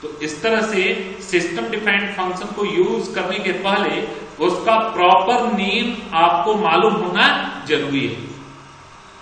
तो इस तरह से सिस्टम डिफाइंड फंक्शन को यूज करने के पहले उसका प्रॉपर नेम आपको मालूम होना जरूरी है।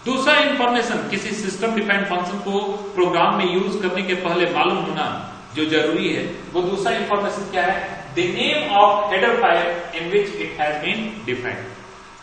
दूसरा इंफॉर्मेशन किसी सिस्टम डिफाइंड फंक्शन को प्रोग्राम में यूज करने के पहले मालूम होना जो जरूरी है, वो दूसरा इंफॉर्मेशन क्या है? The name of header file in which it has been defined.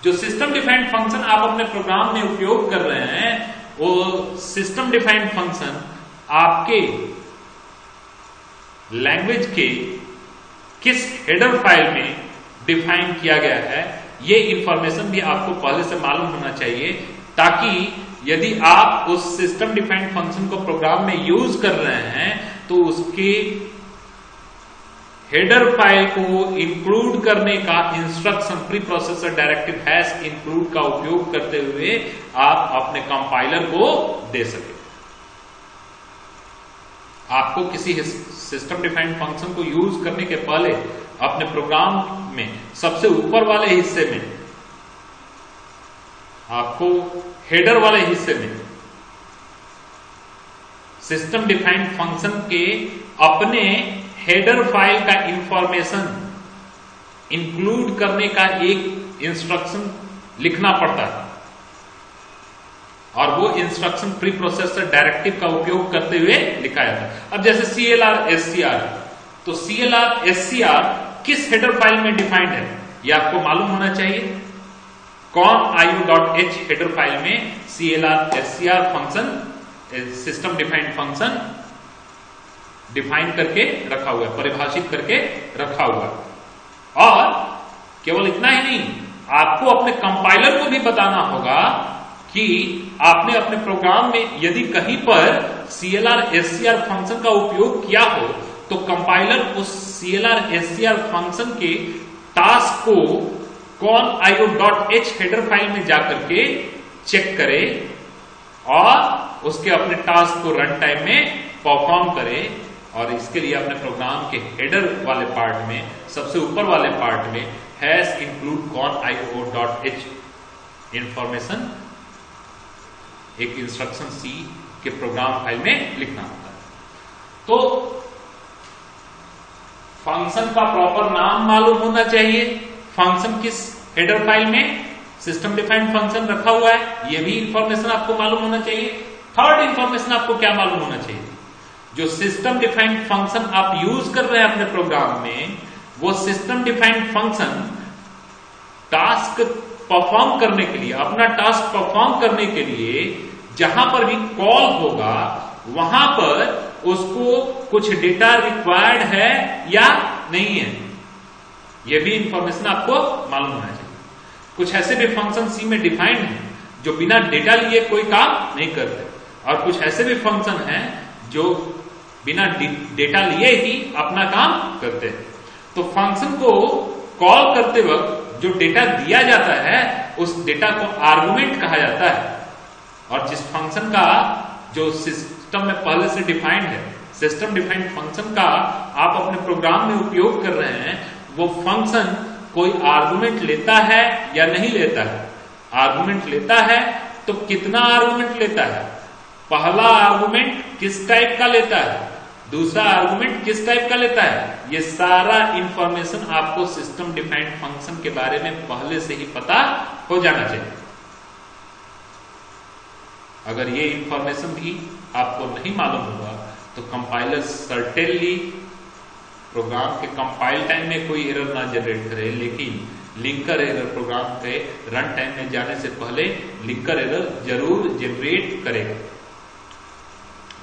जो सिस्टम डिफाइंड फंक्शन आप अपने प्रोग्राम में उपयोग कर रहे हैं, वो सिस्टम डिफाइंड फंक्शन आपके लैंग्वेज के किस हेडर फाइल में डिफाइन किया गया है, ये इंफॉर्मेशन भी आपको पहले से मालूम होना चाहिए, ताकि यदि आप उस सिस्टम डिफाइंड फंक्शन को प्रोग्राम में यूज कर रहे हैं तो उसके हेडर फाइल को इंक्लूड करने का instruction pre processor directive hash include का उपयोग करते हुए आप अपने कंपाइलर को दे सके। आपको किसी सिस्टम डिफाइंड फंक्शन को यूज करने के पहले अपने प्रोग्राम में सबसे ऊपर वाले हिस्से में, आपको हेडर वाले हिस्से में सिस्टम डिफाइंड फंक्शन के अपने हेडर फाइल का इंफॉर्मेशन इंक्लूड करने का एक इंस्ट्रक्शन लिखना पड़ता है, और वो इंस्ट्रक्शन प्री प्रोसेसर डायरेक्टिव का उपयोग करते हुए लिखा जाता है। अब जैसे CLR SCR, तो CLR SCR किस हेडर फाइल में डिफाइंड है ये आपको मालूम होना चाहिए। conio.h हेडर फाइल में CLR SCR function system defined function define करके रखा हुआ है, परिभाषित करके रखा हुआ है। और केवल इतना ही नहीं, आपको अपने कंपाइलर को भी बताना होगा कि आपने अपने प्रोग्राम में यदि कहीं पर CLR SCR फंक्शन का उपयोग किया हो तो कंपाइलर उस CLR SCR फंक्शन के टास्क को conio.h हेडर फाइल में जाकर के चेक करे और उसके अपने टास्क को रन टाइम में परफॉर्म करे। और इसके लिए अपने प्रोग्राम के हेडर वाले पार्ट में, सबसे ऊपर वाले पार्ट में हैश इंक्लूड conio.h इंफॉर्मेशन एक इंस्ट्रक्शन C के प्रोग्राम फाइल में लिखना होता है। तो फंक्शन का प्रॉपर नाम मालूम होना चाहिए, फंक्शन किस हेडर फाइल में सिस्टम डिफाइंड फंक्शन रखा हुआ है, यह भी इंफॉर्मेशन आपको मालूम होना चाहिए। थर्ड इंफॉर्मेशन आपको क्या मालूम होना चाहिए? जो सिस्टम डिफाइंड फंक्शन आप यूज कर रहे हैं अपने प्रोग्राम में, वो system defined function task perform करने के लिए, अपना टास्क परफॉर्म करने के लिए जहां पर भी कॉल होगा वहां पर उसको कुछ डेटा रिक्वायर्ड है या नहीं है, यह भी इंफॉर्मेशन आपको मालूम होना चाहिए। कुछ ऐसे भी फंक्शन C में डिफाइंड है जो बिना डेटा लिए कोई काम नहीं करते, और कुछ ऐसे भी फंक्शन हैं जो बिना डेटा लिए ही अपना काम करते हैं। तो फंक्शन को कॉल करते वक्त जो डेटा दिया जाता है उस डेटा को आर्गुमेंट कहा जाता है, और जिस फंक्शन का जो सिस्टम में पहले से डिफाइंड है, सिस्टम डिफाइंड फंक्शन का आप अपने प्रोग्राम में उपयोग कर रहे हैं, वो फंक्शन कोई आर्गुमेंट लेता है या नहीं लेता है। आर्गुमेंट लेता है तो कितना आर्गुमेंट लेता है, पहला आर्गुमेंट किस टाइप का लेता है, दूसरा आर्गुमेंट किस टाइप का लेता है, ये सारा इंफॉर्मेशन आपको सिस्टम डिफाइंड फंक्शन के बारे में पहले से ही पता हो जाना चाहिए। अगर ये इंफॉर्मेशन भी आपको नहीं मालूम होगा तो कंपाइलर सर्टेनली प्रोग्राम के कंपाइल टाइम में कोई एरर ना जनरेट करे, लेकिन लिंकर एरर प्रोग्राम के रन टाइम में जाने से पहले लिंकर एरर जरूर जनरेट करेगा।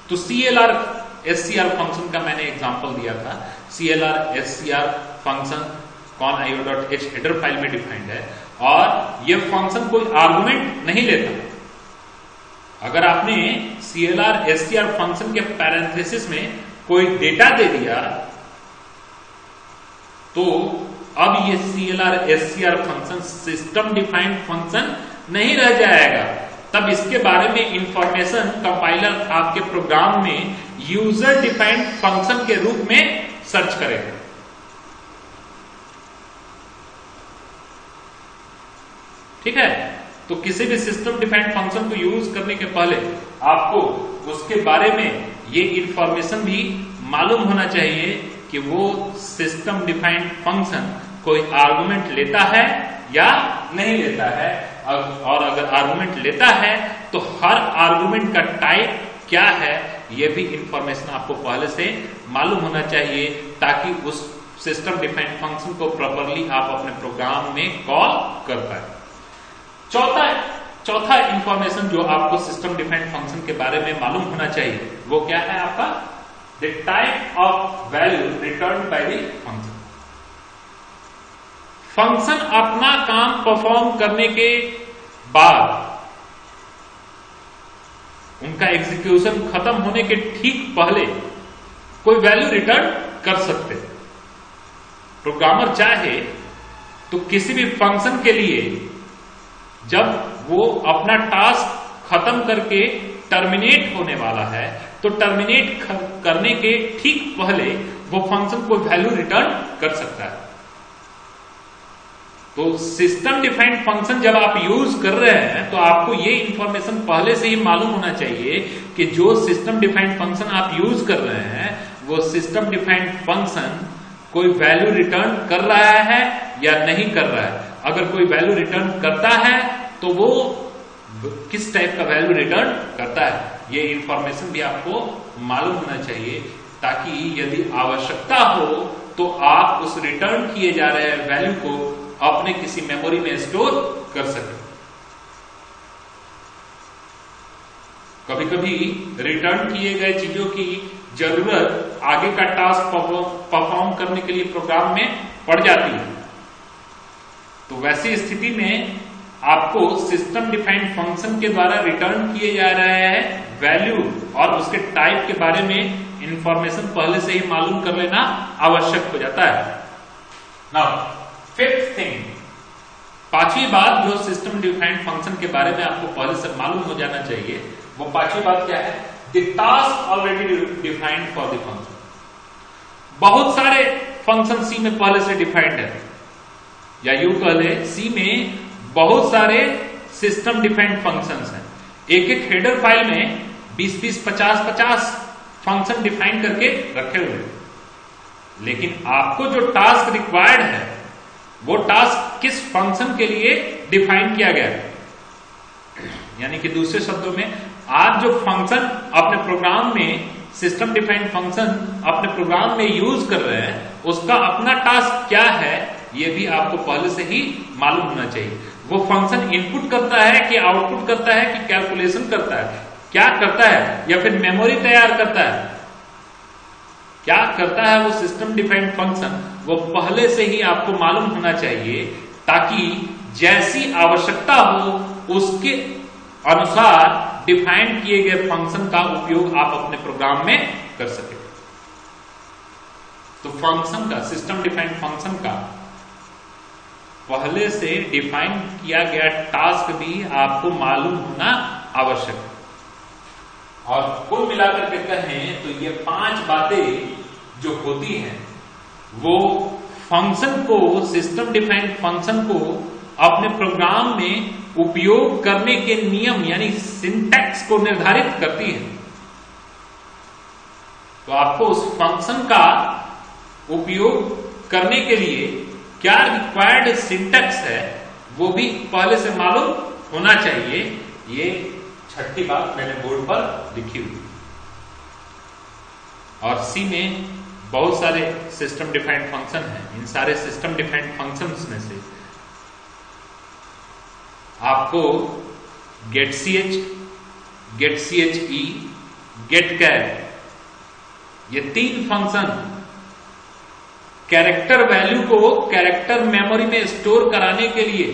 तो CLR SCR फंक्शन का मैंने एग्जांपल दिया था। CLR SCR function conio.h header file में डिफाइंड है और यह फंक्शन कोई आर्गुमेंट नहीं लेता। अगर आपने CLR SCR फंक्शन के पैरेंथेसिस में कोई डेटा दे दिया तो अब ये CLR SCR function system defined function नहीं रह जाएगा। तब इसके बारे में इंफॉर्मेशन कंपाइलर आपके प्रोग्राम में यूजर डिफाइंड फंक्शन के रूप में सर्च करेगा। ठीक है, तो किसी भी सिस्टम डिफाइंड फंक्शन को यूज करने के पहले आपको उसके बारे में ये इंफॉर्मेशन भी मालूम होना चाहिए कि वो सिस्टम डिफाइंड फंक्शन कोई आर्गुमेंट लेता है या नहीं लेता है, और अगर आर्गुमेंट लेता है तो हर आर्गुमेंट का टाइप क्या है, यह भी इंफॉर्मेशन आपको पहले से मालूम होना चाहिए, ताकि उस सिस्टम डिफाइंड फंक्शन को प्रॉपरली आप अपने प्रोग्राम में कॉल कर पाए। चौथा इंफॉर्मेशन जो आपको सिस्टम डिफाइंड फंक्शन के बारे में मालूम होना चाहिए वो क्या है आपका, the type of value return by the function. Function अपना काम परफॉर्म करने के बाद, उनका एग्जीक्यूशन खत्म होने के ठीक पहले कोई वैल्यू रिटर्न कर सकते। प्रोग्रामर चाहे तो किसी भी फंक्शन के लिए जब वो अपना टास्क खत्म करके टर्मिनेट होने वाला है तो टर्मिनेट करने के ठीक पहले वो फंक्शन को वैल्यू रिटर्न कर सकता है। तो सिस्टम डिफाइंड फंक्शन जब आप यूज कर रहे हैं तो आपको ये इंफॉर्मेशन पहले से ही मालूम होना चाहिए कि जो सिस्टम डिफाइंड फंक्शन आप यूज कर रहे हैं वो सिस्टम डिफाइंड फंक्शन कोई वैल्यू रिटर्न कर रहा है या नहीं कर रहा है। अगर कोई वैल्यू रिटर्न करता है तो वो किस टाइप का वैल्यू रिटर्न करता है, ये इंफॉर्मेशन भी आपको मालूम होना चाहिए, ताकि यदि आवश्यकता हो तो आप उस रिटर्न किए जा रहे वैल्यू को अपने किसी मेमोरी में स्टोर कर सके। कभी कभी रिटर्न किए गए चीजों की जरूरत आगे का टास्क परफॉर्म करने के लिए प्रोग्राम में पड़ जाती है, तो वैसी स्थिति में आपको सिस्टम डिफाइंड फंक्शन के द्वारा रिटर्न किए जा रहे हैं वैल्यू और उसके टाइप के बारे में इंफॉर्मेशन पहले से ही मालूम कर लेना आवश्यक हो जाता है। नाउ फिफ्थ थिंग, पांचवी बात जो सिस्टम डिफाइंड फंक्शन के बारे में आपको पहले से मालूम हो जाना चाहिए, वो पांचवी बात क्या है, the task already defined for the function. बहुत सारे फंक्शन सी में पहले से डिफाइंड है, या यूं कह ले सी में बहुत सारे सिस्टम डिफाइंड फंक्शंस हैं। एक एक हेडर फाइल में 20-20, 50-50 फंक्शन डिफाइन करके रखे हुए हैं, लेकिन आपको जो टास्क रिक्वायर्ड है वो टास्क किस फंक्शन के लिए डिफाइन किया गया है। यानी कि दूसरे शब्दों में आप जो फंक्शन अपने प्रोग्राम में, सिस्टम डिफाइंड फंक्शन अपने प्रोग्राम में यूज कर रहे हैं, उसका अपना टास्क क्या है ये भी आपको पहले से ही मालूम होना चाहिए। वो फंक्शन इनपुट करता है कि आउटपुट करता है कि कैलकुलेशन करता है, क्या करता है, या फिर मेमोरी तैयार करता है, क्या करता है वो सिस्टम डिफाइंड फंक्शन, वो पहले से ही आपको मालूम होना चाहिए, ताकि जैसी आवश्यकता हो उसके अनुसार डिफाइन किए गए फंक्शन का उपयोग आप अपने प्रोग्राम में कर सके। तो फंक्शन का, सिस्टम डिफाइंड फंक्शन का पहले से डिफाइन किया गया टास्क भी आपको मालूम होना आवश्यक है। और कुल मिलाकर के कहें तो ये 5 बातें जो होती हैं वो फंक्शन को, सिस्टम डिफाइंड फंक्शन को अपने प्रोग्राम में उपयोग करने के नियम यानी सिंटैक्स को निर्धारित करती है। तो आपको उस फंक्शन का उपयोग करने के लिए क्या रिक्वायर्ड सिंटैक्स है वो भी पहले से मालूम होना चाहिए। ये छठी बात मैंने बोर्ड पर लिखी हुई। और सी में बहुत सारे सिस्टम डिफाइंड फंक्शन हैं। इन सारे सिस्टम डिफाइंड फंक्शंस में से आपको गेट ch, गेट चे, गेट कैर, ये 3 फंक्शन कैरेक्टर वैल्यू को कैरेक्टर मेमोरी में स्टोर कराने के लिए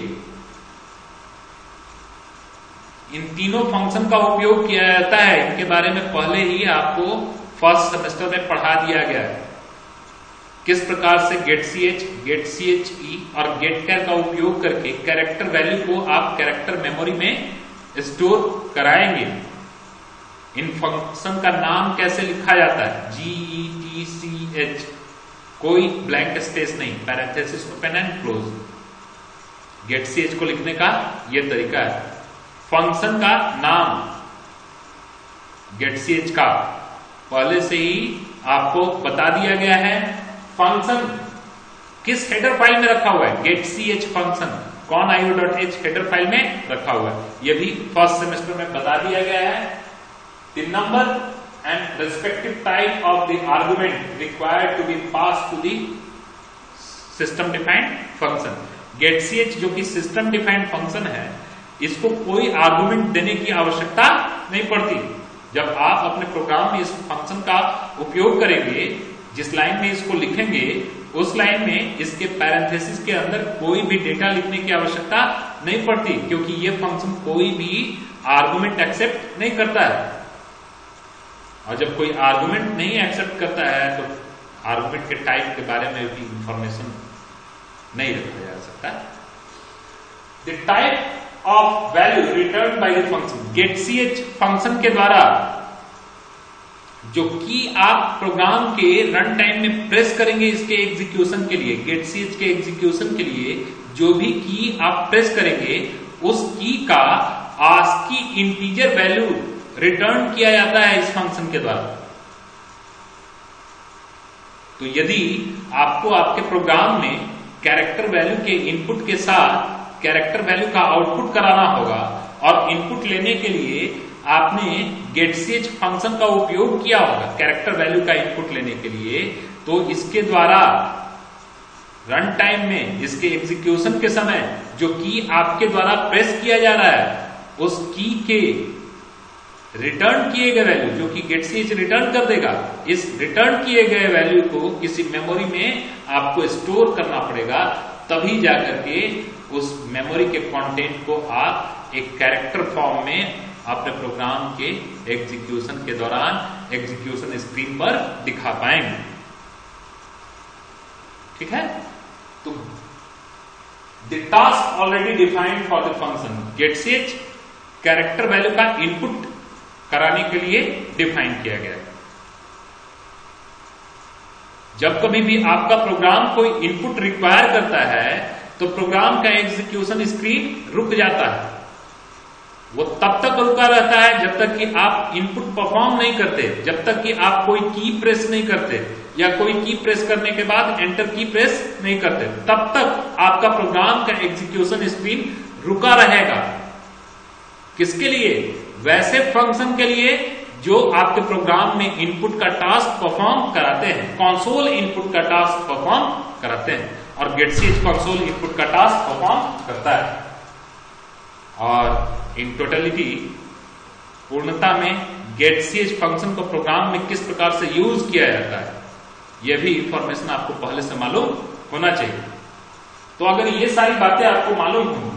इन तीनों फंक्शन का उपयोग किया जाता है। इनके बारे में पहले ही आपको फर्स्ट सेमेस्टर में पढ़ा दिया गया है, किस प्रकार से गेट ch, गेट चे और गेट कैर का उपयोग करके कैरेक्टर वैल्यू को आप कैरेक्टर मेमोरी में स्टोर कराएंगे। इन फंक्शन का नाम कैसे लिखा जाता है, GETCH, कोई ब्लैंक स्पेस नहीं, parenthesis open and close. Get ch को लिखने का यह तरीका है। फंक्शन का नाम गेट ch का पहले से ही आपको बता दिया गया है। फंक्शन किस हेडर फाइल में रखा हुआ है? getch function conio.h header file में रखा हुआ है। यह भी फर्स्ट सेमेस्टर में बता दिया गया है। The number and respective type of the argument required to be pass to the system defined function. getch जो कि सिस्टम डिफाइंड फंक्शन है, इसको कोई आर्गुमेंट देने की आवश्यकता नहीं पड़ती। जब आप अपने प्रोग्राम में इस फंक्शन का उपयोग करेंगे, जिस लाइन में इसको लिखेंगे उस लाइन में इसके पैरेंथेसिस के अंदर कोई भी डेटा लिखने की आवश्यकता नहीं पड़ती, क्योंकि ये फंक्शन कोई भी आर्गुमेंट एक्सेप्ट नहीं करता है। और जब कोई आर्गुमेंट नहीं एक्सेप्ट करता है तो आर्गुमेंट के टाइप के बारे में भी इंफॉर्मेशन नहीं रखा जा सकता। The type of value return by the function. getch function के द्वारा जो की आप प्रोग्राम के रन टाइम में प्रेस करेंगे इसके एग्जीक्यूशन के लिए, getch के एग्जीक्यूशन के लिए जो भी की आप प्रेस करेंगे उस की का ASCII इंटीजर वैल्यू रिटर्न किया जाता है इस फंक्शन के द्वारा। तो यदि आपको आपके प्रोग्राम में कैरेक्टर वैल्यू के इनपुट के साथ कैरेक्टर वैल्यू का आउटपुट कराना होगा और इनपुट लेने के लिए आपने getch फंक्शन का उपयोग किया होगा कैरेक्टर वैल्यू का इनपुट लेने के लिए, तो इसके द्वारा रन टाइम में इसके एग्जीक्यूशन के समय जो की आपके द्वारा प्रेस किया जा रहा है उस की के रिटर्न किए गए वैल्यू जो कि getch रिटर्न कर देगा, इस रिटर्न किए गए वैल्यू को किसी मेमोरी में आपको स्टोर करना पड़ेगा, तभी जाकर के उस मेमोरी के कंटेंट को आप एक कैरेक्टर फॉर्म में अपने प्रोग्राम के एग्जीक्यूशन के दौरान एग्जीक्यूशन स्क्रीन पर दिखा पाएंगे। ठीक है, तो the task already defined for the function. getch character value का इनपुट कराने के लिए डिफाइन किया गया है। जब कभी भी आपका प्रोग्राम कोई इनपुट रिक्वायर करता है तो प्रोग्राम का एग्जीक्यूशन स्क्रीन रुक जाता है। वो तब तक रुका रहता है जब तक कि आप इनपुट परफॉर्म नहीं करते, जब तक कि आप कोई की प्रेस नहीं करते या कोई की प्रेस करने के बाद एंटर की प्रेस नहीं करते, तब तक आपका प्रोग्राम का एग्जीक्यूशन स्क्रीन रुका रहेगा। किसके लिए? वैसे फंक्शन के लिए जो आपके प्रोग्राम में इनपुट का टास्क परफॉर्म कराते हैं, कंसोल इनपुट का टास्क परफॉर्म कराते हैं, और getch कंसोल इनपुट का टास्क परफॉर्म करता है। और इन टोटलिटी पूर्णता में getch फंक्शन को प्रोग्राम में किस प्रकार से यूज किया जाता है यह भी इंफॉर्मेशन आपको पहले से मालूम होना चाहिए। तो अगर ये सारी बातें आपको मालूम होंगी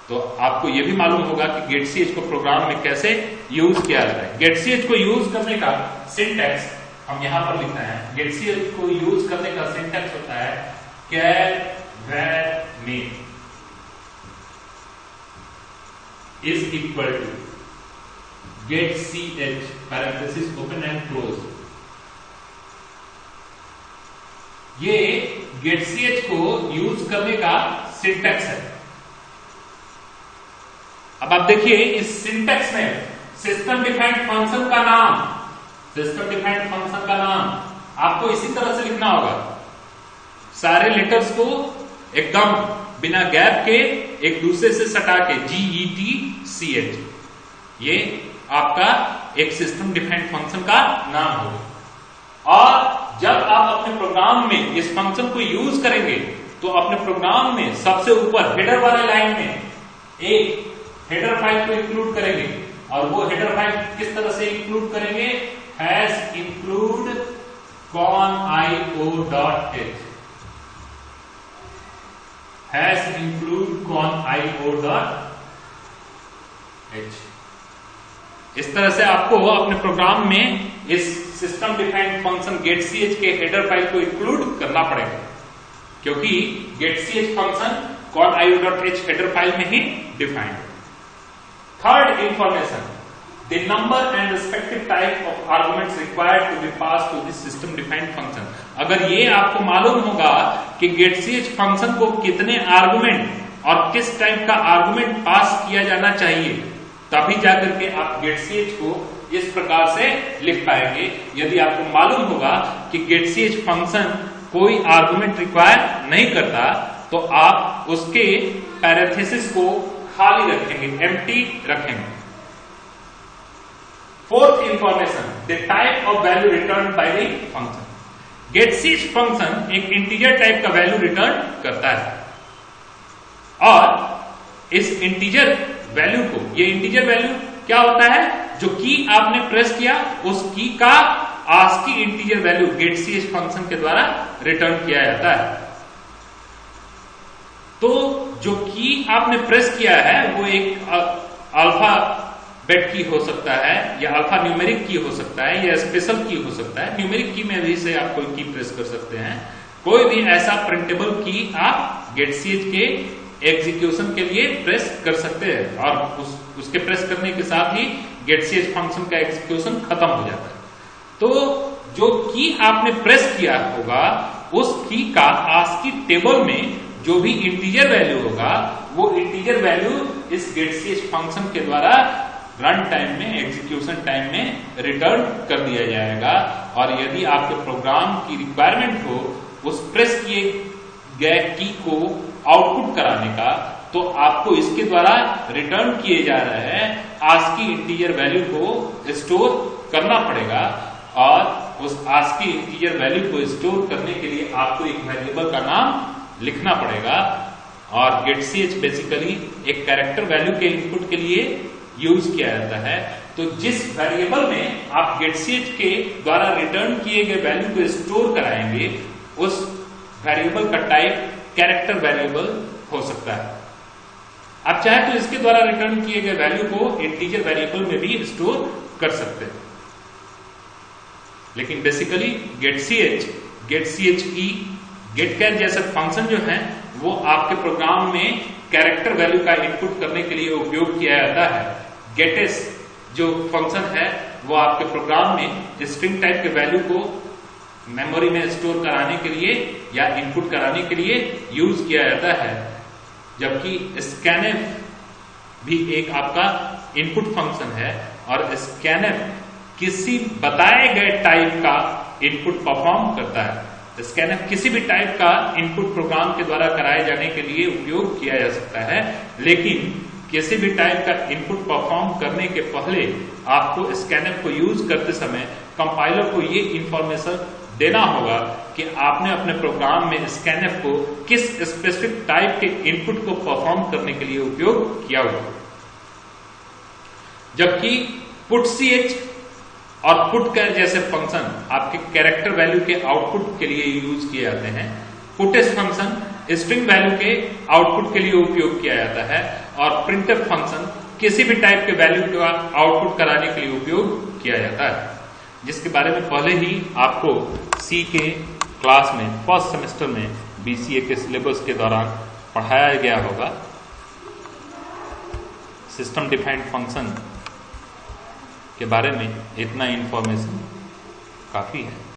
तो आपको यह भी मालूम होगा कि getch को प्रोग्राम में कैसे यूज किया जाता है। getch को यूज करने का सिंटैक्स हम यहां पर लिखते हैं। getch को यूज करने का सिंटैक्स होता है char var main is equal to getch parenthesis open and close। ये getch को यूज करने का सिंटैक्स है। अब आप देखिए इस सिंटैक्स में सिस्टम डिफाइंड फंक्शन का नाम, सिस्टम डिफाइंड फंक्शन का नाम आपको इसी तरह से लिखना होगा। सारे लेटर्स को एकदम बिना गैप के एक दूसरे से सटा के getch, ये आपका एक सिस्टम डिफाइंड फंक्शन का नाम होगा। और जब आप अपने प्रोग्राम में इस फंक्शन को यूज करेंगे तो अपने प्रोग्राम में सबसे ऊपर हेडर वाले लाइन में एक हेडर फाइल को इंक्लूड करेंगे, और वो हेडर फाइल किस तरह से इंक्लूड करेंगे? Hash include conio.h, hash include conio.h। इस तरह से आपको अपने प्रोग्राम में इस सिस्टम डिफाइंड फंक्शन getch के हेडर फाइल को इंक्लूड करना पड़ेगा, क्योंकि getch function conio.h header file में ही डिफाइंड है। Third information, the number and respective type of arguments required to be pass to this system defined function. अगर ये आपको मालूम होगा कि getch फंक्शन को कितने आर्गुमेंट और किस टाइप का आर्गुमेंट पास किया जाना चाहिए, तभी जाकर के आप getch को इस प्रकार से लिख पाएंगे। यदि आपको मालूम होगा कि getch फंक्शन कोई आर्गुमेंट रिक्वायर नहीं करता तो आप उसके पैरेंथेसिस को खाली रखेंगे, एम्प्टी रखेंगे। Fourth information, the type of value return by the function. getch function एक इंटीजर टाइप का वैल्यू रिटर्न करता है और इस इंटीजर वैल्यू को, ये इंटीजर वैल्यू क्या होता है, जो की आपने प्रेस किया उस की का ASCII integer value getch function के द्वारा रिटर्न किया जाता है। तो जो की आपने प्रेस किया है वो एक अल्फाबेट की हो सकता है या अल्फा न्यूमेरिक की हो सकता है या स्पेशल की हो सकता है। न्यूमेरिक की में भी से आप कोई की प्रेस कर सकते हैं। कोई भी ऐसा प्रिंटेबल की आप getch के एग्जीक्यूशन के लिए प्रेस कर सकते हैं और उसके प्रेस करने के साथ ही getch फंक्शन का एग्जीक्यूशन खत्म हो जाता है। तो जो की आपने प्रेस किया होगा उस की का ASCII टेबल में जो भी इंटीजर वैल्यू होगा वो इंटीजर वैल्यू इस getch फंक्शन के द्वारा रन टाइम में, एग्जीक्यूशन टाइम में रिटर्न कर दिया जाएगा। और यदि आपके प्रोग्राम की रिक्वायरमेंट हो उस प्रेस किए गए की को आउटपुट कराने का, तो आपको इसके द्वारा रिटर्न किए जा रहे ASCII इंटीजर वैल्यू को स्टोर करना पड़ेगा। और उस ASCII इंटीजर वैल्यू को स्टोर करने के लिए आपको एक वेरिएबल का नाम लिखना पड़ेगा। और getch बेसिकली एक कैरेक्टर वैल्यू के इनपुट के लिए यूज किया जाता है। तो जिस वेरिएबल में आप getch के द्वारा रिटर्न किए गए वैल्यू को स्टोर कराएंगे उस वेरिएबल का टाइप कैरेक्टर वेरिएबल हो सकता है। आप चाहे तो इसके द्वारा रिटर्न किए गए वैल्यू को इंटीजर वेरिएबल में भी स्टोर कर सकते हैं। लेकिन बेसिकली getch getCat जैसे फंक्शन जो है वो आपके प्रोग्राम में कैरेक्टर वैल्यू का इनपुट करने के लिए उपयोग किया जाता है। getS जो फंक्शन है वो आपके प्रोग्राम में स्ट्रिंग टाइप के वैल्यू को मेमोरी में स्टोर कराने के लिए या इनपुट कराने के लिए यूज किया जाता है। जबकि scanf भी एक आपका इनपुट फंक्शन है और scanf किसी बताए गए टाइप का इनपुट परफॉर्म करता है। scanf किसी भी टाइप का इनपुट प्रोग्राम के द्वारा कराए जाने के लिए उपयोग किया जा सकता है। लेकिन किसी भी टाइप का इनपुट परफॉर्म करने के पहले आपको scanf को यूज करते समय कंपाइलर को ये इंफॉर्मेशन देना होगा कि आपने अपने प्रोग्राम में scanf को किस स्पेसिफिक टाइप के इनपुट को परफॉर्म करने के लिए उपयोग किया हुआ। जबकि putch और putchar जैसे फंक्शन आपके कैरेक्टर वैल्यू के आउटपुट के लिए यूज किए जाते हैं। puts फंक्शन स्ट्रिंग वैल्यू के आउटपुट के लिए उपयोग किया जाता है और printf फंक्शन किसी भी टाइप के वैल्यू का आउटपुट कराने के लिए उपयोग किया जाता है, जिसके बारे में पहले ही आपको सी के क्लास में फर्स्ट सेमेस्टर में BCA के सिलेबस के दौरान पढ़ाया गया होगा। सिस्टम डिफाइंड फंक्शन के बारे में इतना इंफॉर्मेशन काफी है।